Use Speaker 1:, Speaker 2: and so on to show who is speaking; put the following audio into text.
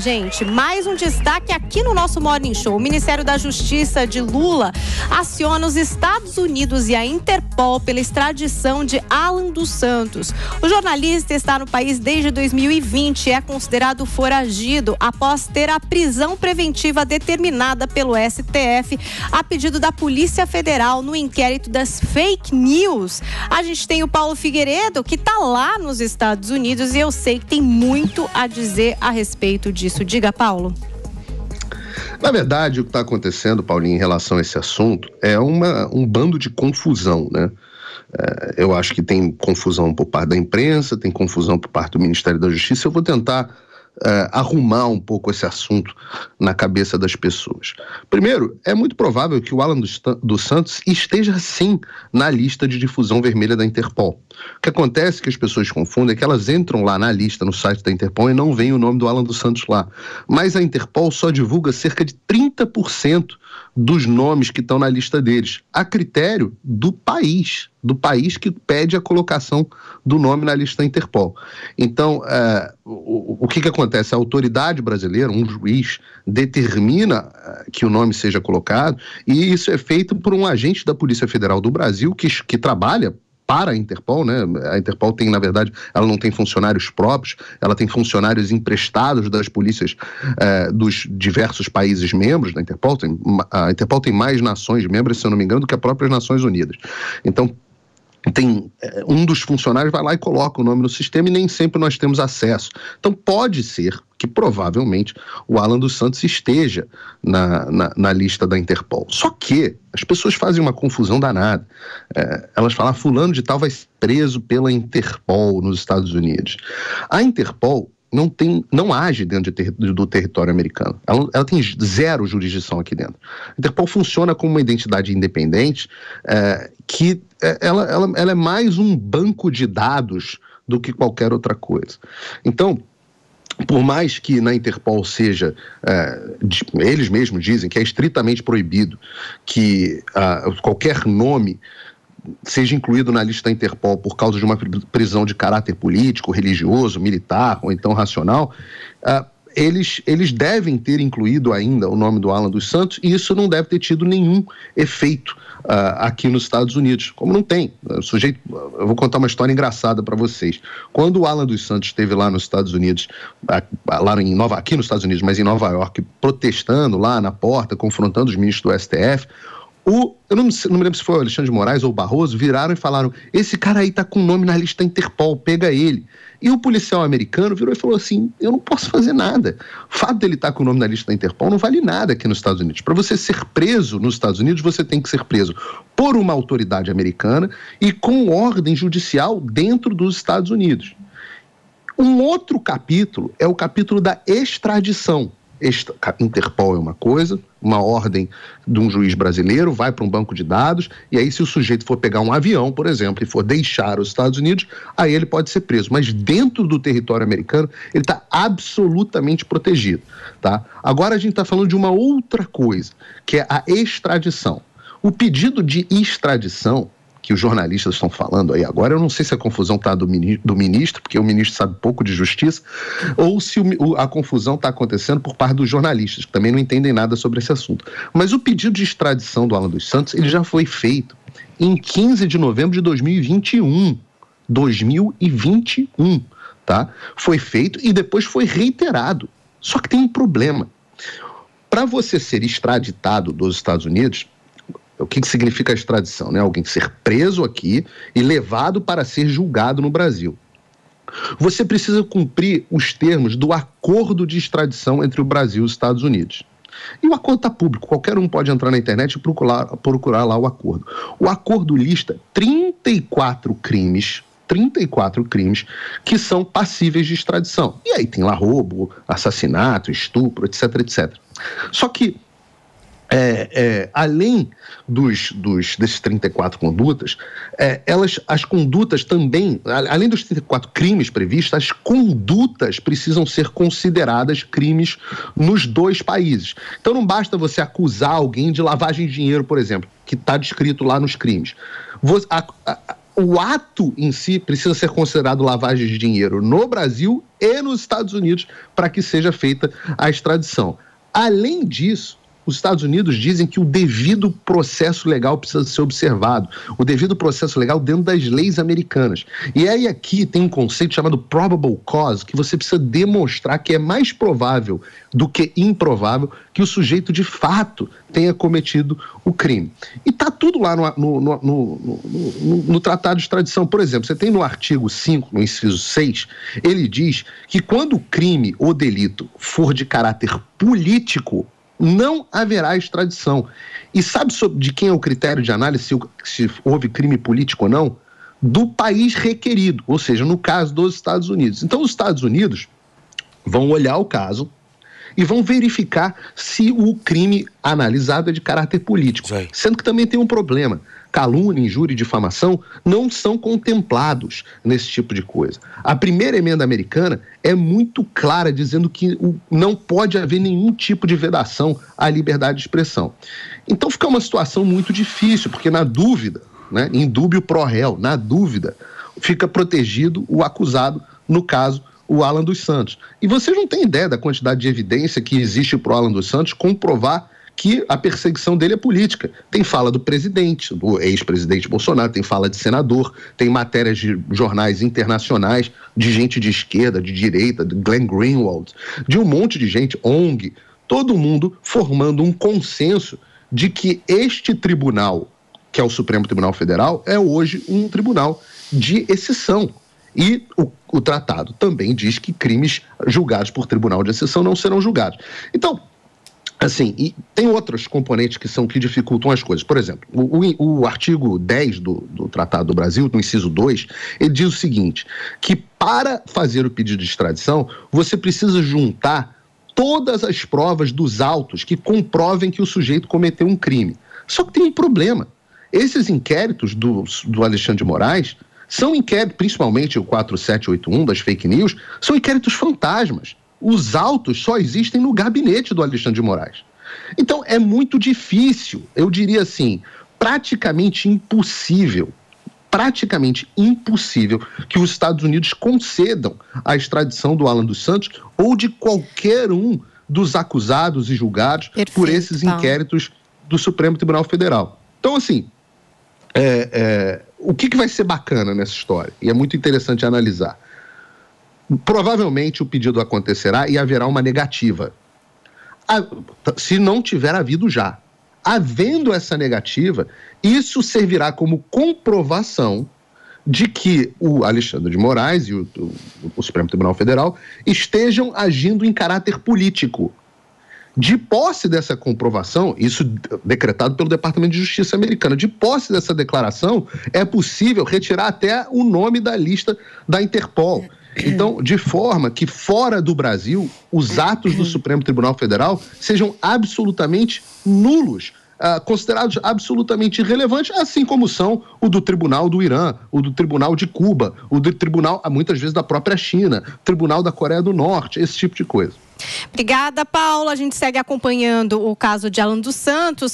Speaker 1: gente, mais um destaque aqui no nosso Morning Show. O Ministério da Justiça de Lula aciona os Estados Unidos e a Interpol pela extradição de Alan dos Santos. O jornalista está no país desde 2020 e é considerado foragido após ter a prisão preventiva determinada pelo STF a pedido da Polícia Federal no inquérito das fake news. A gente tem o Paulo Figueiredo, que está lá nos Estados Unidos, e eu sei que tem muito a dizer a respeito disso. Diga, Paulo.
Speaker 2: Na verdade, o que está acontecendo, Paulinho, em relação a esse assunto é um bando de confusão, né? Eu acho que tem confusão por parte da imprensa, tem confusão por parte do Ministério da Justiça. Eu vou tentar arrumar um pouco esse assunto na cabeça das pessoas. Primeiro, é muito provável que o Alan dos Santos esteja sim na lista de difusão vermelha da Interpol. O que acontece que as pessoas confundem é que elas entram lá na lista, no site da Interpol, e não vem o nome do Alan dos Santos lá. Mas a Interpol só divulga cerca de 30% dos nomes que estão na lista deles, a critério do país que pede a colocação do nome na lista da Interpol. Então, o que acontece? A autoridade brasileira, um juiz, determina que o nome seja colocado, e isso é feito por um agente da Polícia Federal do Brasil que trabalha para a Interpol, né? A Interpol tem, na verdade, ela não tem funcionários próprios, ela tem funcionários emprestados das polícias dos diversos países membros da Interpol. A Interpol tem mais nações membros, se eu não me engano, do que as próprias Nações Unidas. Então, um dos funcionários vai lá e coloca o nome no sistema e nem sempre nós temos acesso. Então pode ser que provavelmente o Alan dos Santos esteja na lista da Interpol. Só que as pessoas fazem uma confusão danada. Elas falam, fulano de tal vai ser preso pela Interpol nos Estados Unidos. A Interpol não age dentro do território americano. Ela tem zero jurisdição aqui dentro. A Interpol funciona como uma entidade independente que ela é mais um banco de dados do que qualquer outra coisa. Então, por mais que na Interpol seja, eles mesmos dizem que é estritamente proibido que qualquer nome seja incluído na lista da Interpol por causa de uma prisão de caráter político, religioso, militar ou então racional, eles devem ter incluído ainda o nome do Alan dos Santos, e isso não deve ter tido nenhum efeito aqui nos Estados Unidos, como não tem. Eu vou contar uma história engraçada para vocês. Quando o Alan dos Santos esteve lá nos Estados Unidos, aqui nos Estados Unidos, mas em Nova York, protestando lá na porta, confrontando os ministros do STF, eu não me lembro se foi o Alexandre de Moraes ou o Barroso, viraram e falaram, esse cara aí tá com o nome na lista da Interpol, pega ele. E o policial americano virou e falou assim, eu não posso fazer nada. O fato dele estar com o nome na lista da Interpol não vale nada aqui nos Estados Unidos. Para você ser preso nos Estados Unidos, você tem que ser preso por uma autoridade americana e com ordem judicial dentro dos Estados Unidos. Um outro capítulo é o capítulo da extradição. Interpol é uma coisa, uma ordem de um juiz brasileiro vai para um banco de dados, e aí se o sujeito for pegar um avião, por exemplo, e for deixar os Estados Unidos, aí ele pode ser preso, mas dentro do território americano ele está absolutamente protegido, tá? Agora a gente está falando de uma outra coisa, que é a extradição. O pedido de extradição que os jornalistas estão falando aí agora, eu não sei se a confusão está do ministro, porque o ministro sabe pouco de justiça, ou se a confusão está acontecendo por parte dos jornalistas, que também não entendem nada sobre esse assunto. Mas o pedido de extradição do Alan dos Santos, ele já foi feito em 15 de novembro de 2021. 2021, tá? Foi feito e depois foi reiterado. Só que tem um problema. Para você ser extraditado dos Estados Unidos, o que significa a extradição, né? Alguém ser preso aqui e levado para ser julgado no Brasil. Você precisa cumprir os termos do acordo de extradição entre o Brasil e os Estados Unidos. E o acordo está público, qualquer um pode entrar na internet e procurar lá o acordo. O acordo lista 34 crimes que são passíveis de extradição. E aí tem lá roubo, assassinato, estupro, etc, etc. Só que além desses 34 condutas, as condutas também, além dos 34 crimes previstos, as condutas precisam ser consideradas crimes nos dois países. Então não basta você acusar alguém de lavagem de dinheiro, por exemplo, que está descrito lá nos crimes. o ato em si precisa ser considerado lavagem de dinheiro no Brasil e nos Estados Unidos para que seja feita a extradição. Além disso, os Estados Unidos dizem que o devido processo legal precisa ser observado, o devido processo legal dentro das leis americanas. E aí aqui tem um conceito chamado probable cause, que você precisa demonstrar que é mais provável do que improvável que o sujeito de fato tenha cometido o crime. E está tudo lá no Tratado de Extradição. Por exemplo, você tem no artigo 5, no inciso 6, ele diz que quando o crime ou delito for de caráter político, não haverá extradição. E sabe de quem é o critério de análise se houve crime político ou não? Do país requerido, ou seja, no caso dos Estados Unidos. Então, os Estados Unidos vão olhar o caso e vão verificar se o crime analisado é de caráter político. Sim. Sendo que também tem um problema. Calúnia, injúria e difamação não são contemplados nesse tipo de coisa. A primeira emenda americana é muito clara, dizendo que não pode haver nenhum tipo de vedação à liberdade de expressão. Então fica uma situação muito difícil, porque na dúvida, né, in dubio pro réu, na dúvida, fica protegido o acusado, no caso, o Alan dos Santos. E vocês não têm ideia da quantidade de evidência que existe para o Alan dos Santos comprovar que a perseguição dele é política. Tem fala do presidente, do ex-presidente Bolsonaro, tem fala de senador, tem matérias de jornais internacionais, de gente de esquerda, de direita, de Glenn Greenwald, de um monte de gente, ONG, todo mundo formando um consenso de que este tribunal, que é o Supremo Tribunal Federal, é hoje um tribunal de exceção. E o tratado também diz que crimes julgados por tribunal de exceção não serão julgados. Então, assim, e tem outros componentes que dificultam as coisas. Por exemplo, o artigo 10 do Tratado do Brasil, no inciso 2, ele diz o seguinte, que para fazer o pedido de extradição, você precisa juntar todas as provas dos autos que comprovem que o sujeito cometeu um crime. Só que tem um problema. Esses inquéritos do Alexandre de Moraes são inquéritos, principalmente o 4781 das fake news, são inquéritos fantasmas. Os autos só existem no gabinete do Alexandre de Moraes. Então, é muito difícil, eu diria assim, praticamente impossível que os Estados Unidos concedam a extradição do Alan dos Santos ou de qualquer um dos acusados e julgados por esses inquéritos do Supremo Tribunal Federal. Então, assim, o que vai ser bacana nessa história? E é muito interessante analisar. Provavelmente o pedido acontecerá e haverá uma negativa. Se não tiver havido já. Havendo essa negativa, isso servirá como comprovação de que o Alexandre de Moraes e o Supremo Tribunal Federal estejam agindo em caráter político. De posse dessa comprovação, isso decretado pelo Departamento de Justiça americano, de posse dessa declaração, é possível retirar até o nome da lista da Interpol. Então, de forma que fora do Brasil, os atos do Supremo Tribunal Federal sejam absolutamente nulos, considerados absolutamente irrelevantes, assim como são o do Tribunal do Irã, o do Tribunal de Cuba, o do Tribunal, muitas vezes, da própria China, Tribunal da Coreia do Norte, esse tipo de coisa.
Speaker 1: Obrigada, Paula. A gente segue acompanhando o caso de Alan dos Santos.